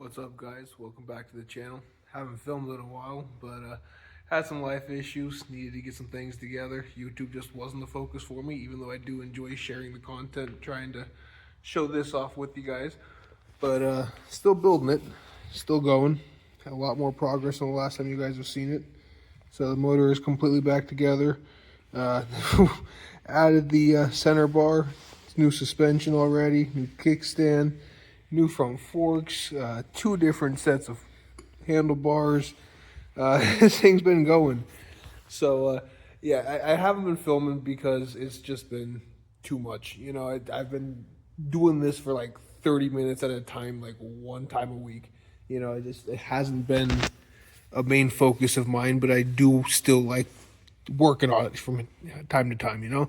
What's up, guys? Welcome back to the channel. Haven't filmed in a while, but had some life issues, needed to get some things together. YouTube just wasn't the focus for me, even though I do enjoy sharing the content, trying to show this off with you guys. But still building it, still going. Had a lot more progress than the last time you guys have seen it. So the motor is completely back together. Added the center bar, new suspension already, new kickstand, new front forks, 2 different sets of handlebars. This thing's been going. So yeah, I haven't been filming because it's just been too much. You know, I've been doing this for like 30 minutes at a time, like one time a week. You know, it hasn't been a main focus of mine, but I do still like working on it from time to time, you know.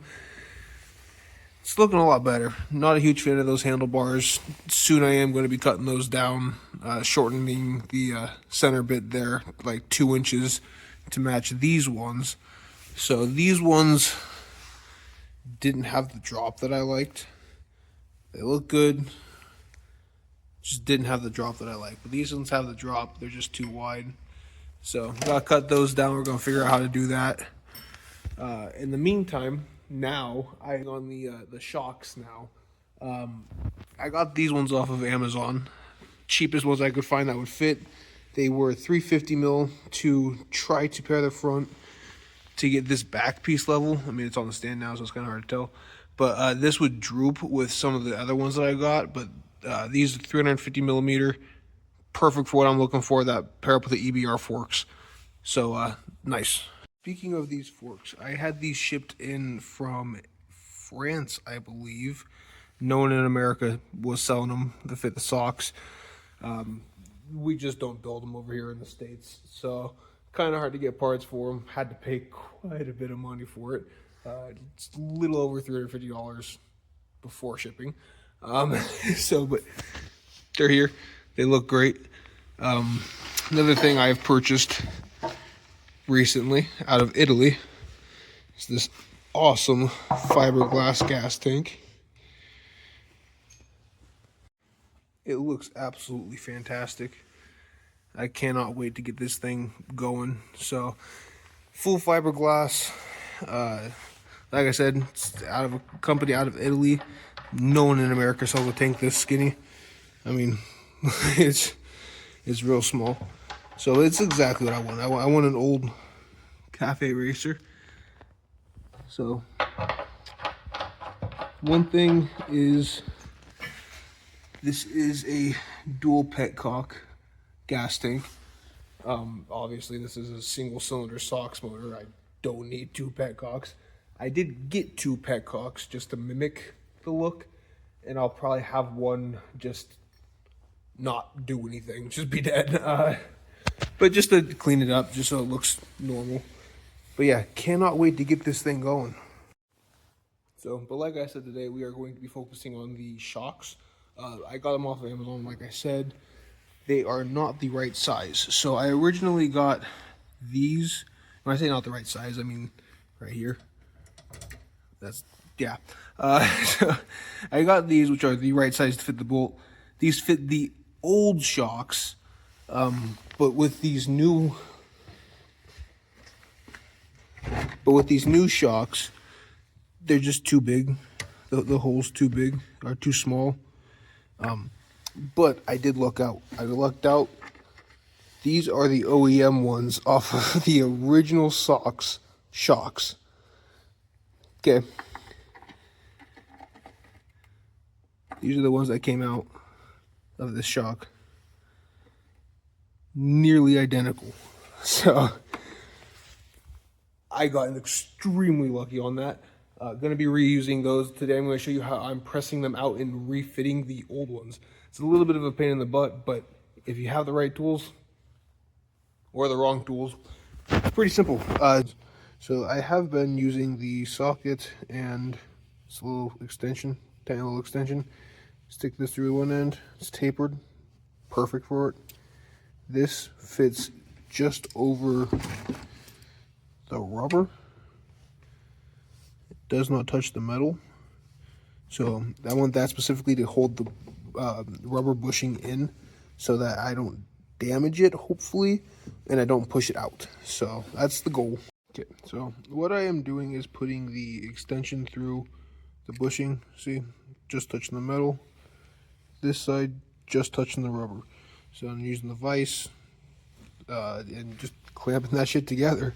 It's looking a lot better. Not a huge fan of those handlebars. Soon I am going to be cutting those down, shortening the center bit there like 2 inches to match these ones. So these ones didn't have the drop that I liked. They look good, just didn't have the drop that I like. But these ones have the drop. They're just too wide. So gotta cut those down. We're gonna figure out how to do that. In the meantime, now I'm on the shocks now. I got these ones off of Amazon, cheapest ones I could find that would fit. They were 350 mil to try to pair the front to get this back piece level. I mean, it's on the stand now, so it's kind of hard to tell. But this would droop with some of the other ones that I got. But these are 350 millimeter, perfect for what I'm looking for. That pair up with the EBR forks, so nice. Speaking of these forks, I had these shipped in from France, I believe. No one in America was selling them to fit the Sachs. We just don't build them over here in the States, so kind of hard to get parts for them. Had to pay quite a bit of money for it. It's a little over $350 before shipping. But they're here. They look great. Another thing I've purchased recently out of Italy is this awesome fiberglass gas tank. It looks absolutely fantastic. I cannot wait to get this thing going. So full fiberglass, like I said, it's out of a company out of Italy. No one in America sells a tank this skinny. I mean, it's real small. So it's exactly what I want. I want an old cafe racer. So one thing is, this is a dual petcock gas tank. Obviously this is a single cylinder Sachs motor. I don't need 2 petcocks. I did get 2 petcocks just to mimic the look, and I'll probably have one just not do anything, just be dead. But just to clean it up, just so it looks normal. But yeah, cannot wait to get this thing going. So, but like I said, today we are going to be focusing on the shocks. I got them off of Amazon, like I said. They are not the right size. So I originally got these. When I say not the right size, I mean right here. That's, yeah. So I got these, which are the right size to fit the bolt. These fit the old shocks, but with these new shocks, they're just too big. The hole's too big, or too small. But I did luck out. I lucked out. These are the OEM ones off of the original Sachs shocks. Okay. These are the ones that came out of this shock. Nearly identical. So I got extremely lucky on that. Going to be reusing those today. I'm going to show you how I'm pressing them out and refitting the old ones. It's a little bit of a pain in the butt, but if you have the right tools or the wrong tools, it's pretty simple. So I have been using the socket and this little extension, tiny little extension. Stick this through one end. It's tapered, perfect for it. This fits just over the rubber. It does not touch the metal. So I want that specifically to hold the rubber bushing in. so that I don't damage it, hopefully, and I don't push it out. So that's the goal. Okay, so what I am doing is putting the extension through the bushing. See, just touching the metal. This side just touching the rubber. So I'm using the vise and just clamping that shit together.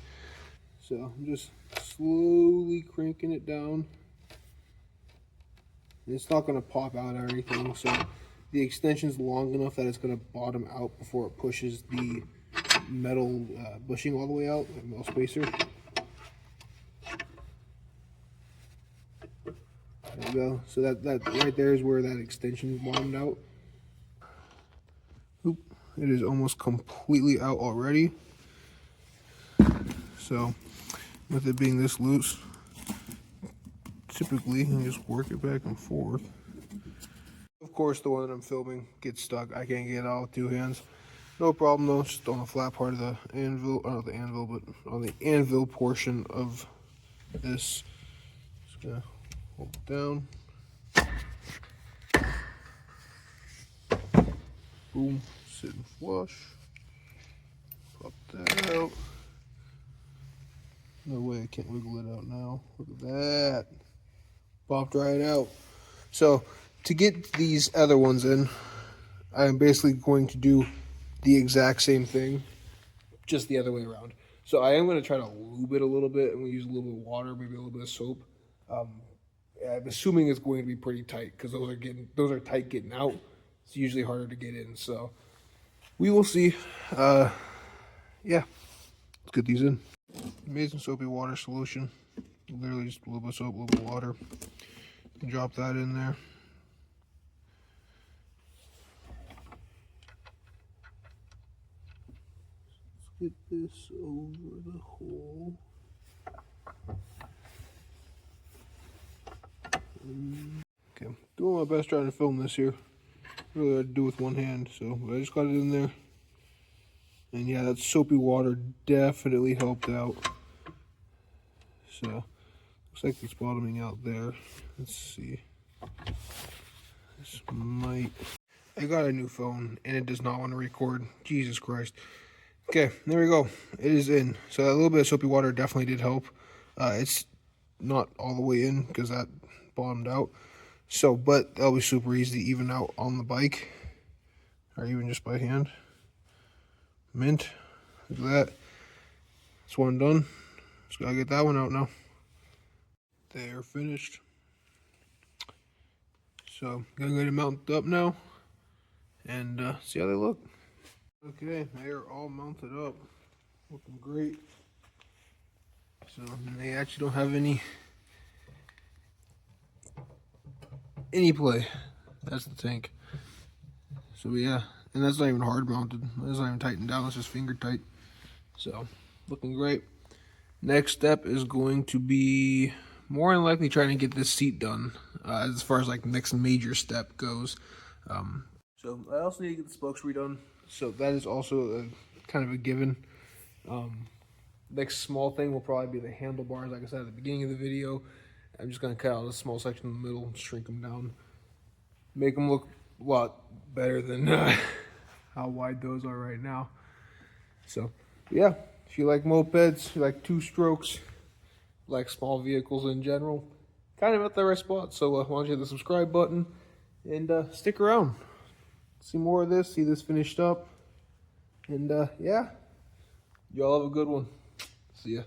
So I'm just slowly cranking it down. It's not going to pop out or anything, so the extension is long enough that it's going to bottom out before it pushes the metal bushing all the way out, the metal spacer. There we go. So that right there is where that extension bottomed out. Oop, it is almost completely out already. So with it being this loose, typically you just work it back and forth. Of course, the one that I'm filming gets stuck. I can't get it out with two hands. No problem though, just on the flat part of the anvil, not the anvil, but on the anvil portion of this. Just gonna hold it down. Boom, sitting flush. Pop that out. No way I can't wiggle it out now. Look at that. Popped right out. So to get these other ones in, I'm basically going to do the exact same thing, just the other way around. So I am going to try to lube it a little bit, and we use a little bit of water, maybe a little bit of soap. I'm assuming it's going to be pretty tight because those are tight getting out. It's usually harder to get in. So we will see. Yeah, let's get these in. Amazing soapy water solution. Literally just a little bit of soap, a little bit of water. Drop that in there. Let's get this over the hole. Okay, I'm doing my best trying to film this here. Really hard to do with one hand, so I just got it in there. And yeah, that soapy water definitely helped out. So, looks like it's bottoming out there. Let's see. This might... I got a new phone, and it does not want to record. Jesus Christ. Okay, there we go. It is in. So a little bit of soapy water definitely did help. It's not all the way in, because that bottomed out. So, but that'll be super easy to even out on the bike. Or even just by hand. Mint. Look at that. That's one done. Just gotta get that one out now. They're finished. So, gonna go ahead and mount up now. And see how they look. Okay, they are all mounted up. Looking great. So, they actually don't have any play. That's the tank. So yeah, and that's not even hard mounted. That's not even tightened down. It's just finger tight. So looking great. Next step is going to be more than likely trying to get this seat done. As far as like next major step goes. So I also need to get the spokes redone. So that is also kind of a given. Next small thing will probably be the handlebars. Like I said at the beginning of the video, I'm just going to cut out a small section in the middle, shrink them down, make them look a lot better than how wide those are right now. So yeah, if you like mopeds, if you like two strokes, like small vehicles in general, kind of at the right spot. So why don't you hit the subscribe button and stick around. See more of this, see this finished up. And yeah, y'all have a good one. See ya.